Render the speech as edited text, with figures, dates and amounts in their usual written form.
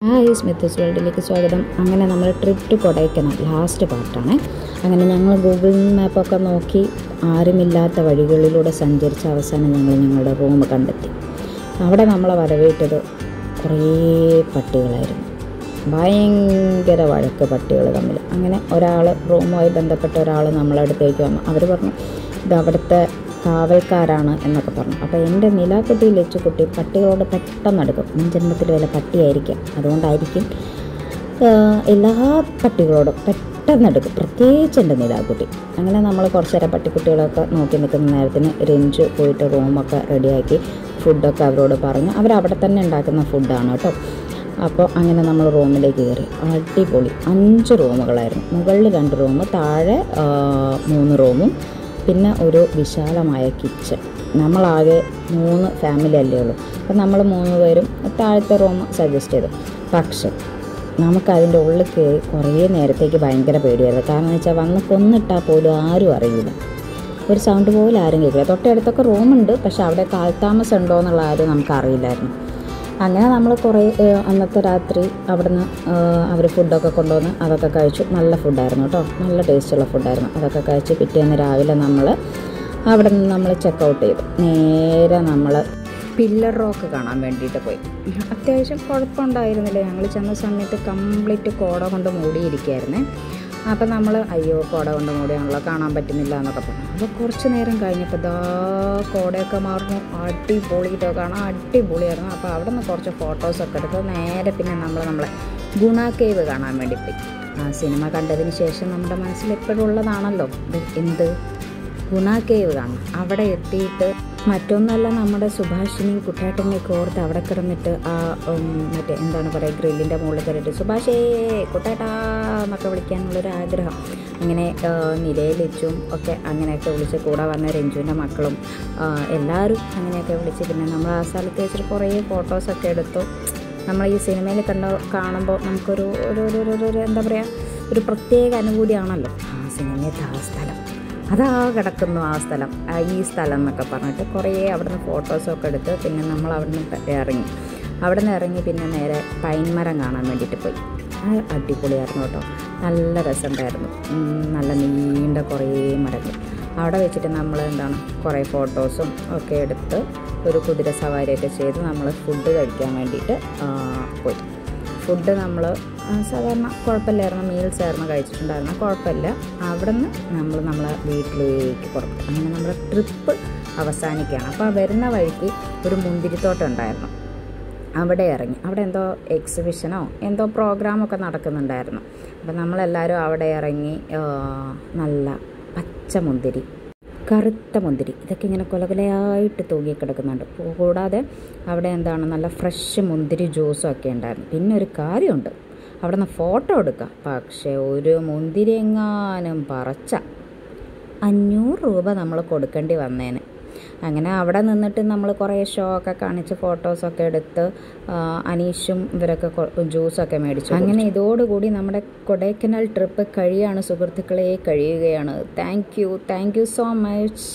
Hi സ്മിത്തൂസ് വേൾഡിലേക്ക് സ്വാഗതം. അങ്ങനെ നമ്മൾ ട്രിപ്പ് ടു കൊടൈക്കനാൽ ലാസ്റ്റ് പാർട്ടാണ്. അങ്ങനെ ഞങ്ങൾ ഗൂഗിൾ മാപ്പൊക്കെ നോക്കി ആരുമില്ലാത്ത വഴികളിലൂടെ സഞ്ചരിച്ച അവസാനം ഞങ്ങളുടെ റൂം കണ്ടെത്തി. അവിടെ നമ്മളെ വരവേറ്റത് കുറേ പട്ടികളായിരുന്നു. ഭയങ്കര വഴക്ക് പട്ടികൾ തമ്മിൽ. അങ്ങനെ റൂമുമായി ബന്ധപ്പെട്ട ഒരാൾ നമ്മളെ അടുത്തേക്ക് വന്നു. അവർ പറഞ്ഞു ഇത് അവിടുത്തെ കാവൽക്കാരാണ് എന്നൊക്കെ പറഞ്ഞു. അപ്പോൾ എൻ്റെ നിലാക്കുട്ടി ലച്ചുക്കുട്ടി പട്ടികളോട് പെട്ടെന്ന് അടുക്കും. മുൻ ജന്മത്തിൽ വല്ല പട്ടിയായിരിക്കാം, അതുകൊണ്ടായിരിക്കും എല്ലാ പട്ടികളോടും പെട്ടെന്ന് എടുക്കും, പ്രത്യേകിച്ച് എൻ്റെ നിലാക്കുട്ടി. അങ്ങനെ നമ്മൾ കുറച്ച് നേരം പട്ടിക്കുട്ടികളൊക്കെ നോക്കി നിൽക്കുന്ന നേരത്തിന് രഞ്ജു പോയിട്ട് റൂമൊക്കെ റെഡിയാക്കി ഫുഡൊക്കെ അവരോട് പറഞ്ഞു. അവരവിടെ തന്നെ ഉണ്ടാക്കുന്ന ഫുഡാണ് കേട്ടോ. അപ്പോൾ അങ്ങനെ നമ്മൾ റൂമിലേക്ക് കയറി. അടിപൊളി 5 റൂമുകളായിരുന്നു. മുകളിൽ 2 റൂം, താഴെ 3 റൂമും, പിന്നെ ഒരു വിശാലമായ കിച്ചൺ. നമ്മളാകെ 3 ഫാമിലി അല്ലേ ഉള്ളൂ. അപ്പം നമ്മൾ 3 പേരും താഴത്തെ റൂം സജസ്റ്റ് ചെയ്തു. പക്ഷേ നമുക്കതിൻ്റെ ഉള്ളിൽ കയറി കുറേ നേരത്തേക്ക് ഭയങ്കര പേടിയായിരുന്നു. കാരണം എന്ന് വെച്ചാൽ വന്ന് കൊന്നിട്ടാൽ പോലും ആരും അറിയില്ല, ഒരു സൗണ്ട് പോലും ആരും കേൾക്കില്ല. തൊട്ടടുത്തൊക്കെ റൂമുണ്ട്, പക്ഷെ അവിടെ കാൽത്താമസം ഉണ്ടോ എന്നുള്ള ആരും നമുക്കറിയില്ലായിരുന്നു. അങ്ങനെ നമ്മൾ അന്നത്തെ രാത്രി അവിടുന്ന് അവർ ഫുഡൊക്കെ കൊണ്ടുവന്ന് അതൊക്കെ കഴിച്ചു. നല്ല ഫുഡായിരുന്നു കേട്ടോ, നല്ല ടേസ്റ്റുള്ള ഫുഡായിരുന്നു. അതൊക്കെ കഴിച്ച് പിറ്റേന്ന് രാവിലെ അവിടെ നിന്ന് നമ്മൾ ചെക്കൗട്ട് ചെയ്തു. നേരെ നമ്മൾ പില്ലർ റോക്ക് കാണാൻ വേണ്ടിയിട്ട് പോയി. അത്യാവശ്യം കുഴപ്പമുണ്ടായിരുന്നില്ല. ഞങ്ങൾ ചെന്ന സമയത്ത് കംപ്ലീറ്റ് കോട കൊണ്ട് മൂടിയിരിക്കുകയായിരുന്നേ. അപ്പം നമ്മൾ കോട കൊണ്ട് മൂടിയാണല്ലോ, കാണാൻ പറ്റുന്നില്ല എന്നൊക്കെ പറഞ്ഞു. അപ്പോൾ കുറച്ച് നേരം കഴിഞ്ഞപ്പോൾ കോടയൊക്കെ മാറുന്നു. അടിപൊളിയിട്ടോ, കാണാൻ അടിപൊളിയായിരുന്നു. അപ്പോൾ അവിടെ നിന്ന് കുറച്ച് ഫോട്ടോസൊക്കെ എടുത്ത് നേരെ പിന്നെ നമ്മളെ ഗുണ കേവ് കാണാൻ വേണ്ടി പോയി. ആ സിനിമ കണ്ടതിന് ശേഷം നമ്മുടെ മനസ്സിൽ എപ്പോഴും ഉള്ളതാണല്ലോ എന്ത് ഗുണ കേവ് കാണണം. അവിടെ എത്തിയിട്ട് മറ്റൊന്നല്ല, നമ്മുടെ സുഭാഷിനെയും കുട്ടേട്ടനെയൊക്കെ ഓർത്ത് അവിടെ കിടന്നിട്ട് മറ്റേ എന്താണ് പറയുക, ഗ്രില്ലിൻ്റെ മുകളിൽ കയറിയിട്ട് സുഭാഷേ കുട്ടേട്ടാ എന്നൊക്കെ വിളിക്കാനുള്ളൊരു ആഗ്രഹം. അങ്ങനെ നിലയിലിച്ചും ഒക്കെ അങ്ങനെയൊക്കെ വിളിച്ച്, കൂടെ വന്ന രഞ്ജുവിൻ്റെ മക്കളും എല്ലാവരും അങ്ങനെയൊക്കെ വിളിച്ച്. പിന്നെ നമ്മൾ ആ സ്ഥലത്ത് വെച്ചിട്ട് കുറേ ഫോട്ടോസൊക്കെ എടുത്തു. നമ്മൾ ഈ സിനിമയിൽ കാണുമ്പോൾ നമുക്കൊരു എന്താ പറയുക, ഒരു പ്രത്യേക അനുഭൂതിയാണല്ലോ ആ സിനിമയത്തെ ആ സ്ഥലം. അതാ കിടക്കുന്നു ആ സ്ഥലം, ഈ സ്ഥലം എന്നൊക്കെ പറഞ്ഞിട്ട് കുറേ അവിടുന്ന് ഫോട്ടോസൊക്കെ എടുത്ത് പിന്നെ നമ്മൾ അവിടുന്ന് ഇറങ്ങി പിന്നെ നേരെ പൈൻമരം കാണാൻ വേണ്ടിയിട്ട് പോയി. അടിപൊളിയായിരുന്നു കേട്ടോ, നല്ല രസമുണ്ടായിരുന്നു. നല്ല നീണ്ട കുറേ മരങ്ങൾ. അവിടെ വെച്ചിട്ട് നമ്മൾ കുറേ ഫോട്ടോസും ഒക്കെ എടുത്ത് ഒരു കുതിര സവാരിയൊക്കെ ചെയ്ത് നമ്മൾ ഫുഡ് കഴിക്കാൻ വേണ്ടിയിട്ട് പോയി. ഫുഡ് നമ്മൾ സാധാരണ കുഴപ്പമില്ലായിരുന്നു, മീൽസ് ആയിരുന്നു കഴിച്ചിട്ടുണ്ടായിരുന്നു, കുഴപ്പമില്ല. അവിടെ നിന്ന് നമ്മളെ വീട്ടിലേക്ക് പുറത്തു. അങ്ങനെ നമ്മുടെ ട്രിപ്പ് അവസാനിക്കുകയാണ്. അപ്പോൾ വരുന്ന വഴിക്ക് ഒരു മുന്തിരിത്തോട്ടം ഉണ്ടായിരുന്നു. അവിടെ ഇറങ്ങി. അവിടെ എന്തോ എക്സിബിഷനോ എന്തോ പ്രോഗ്രാമൊക്കെ നടക്കുന്നുണ്ടായിരുന്നു. അപ്പോൾ നമ്മളെല്ലാവരും അവിടെ ഇറങ്ങി. നല്ല പച്ച മുന്തിരി, കറുത്ത മുന്തിരി, ഇതൊക്കെ ഇങ്ങനെ കൊലകൊലയായിട്ട് തൂങ്ങിക്കിടക്കുന്നുണ്ട്. കൂടാതെ അവിടെ നല്ല ഫ്രഷ് മുന്തിരി ജ്യൂസും ഒക്കെ ഉണ്ടായിരുന്നു. പിന്നെ ഒരു കാര്യമുണ്ട്, അവിടെ നിന്ന് ഫോട്ടോ എടുക്കാം. പക്ഷേ ഒരു മുന്തിരി എങ്ങാനും പറിച്ച 500 രൂപ നമ്മൾ കൊടുക്കേണ്ടി വന്നേന്. അങ്ങനെ അവിടെ നിന്നിട്ട് നമ്മൾ കുറേ ഷോ ഒക്കെ കാണിച്ച് ഫോട്ടോസൊക്കെ എടുത്ത് അനീഷും ഇവരൊക്കെ ജ്യൂസൊക്കെ മേടിച്ചു. അങ്ങനെ ഇതോടുകൂടി നമ്മുടെ കൊടൈക്കനാൽ ട്രിപ്പ് കഴിയാണ് സുഹൃത്തുക്കളെ, കഴിയുകയാണ്. Thank you so much.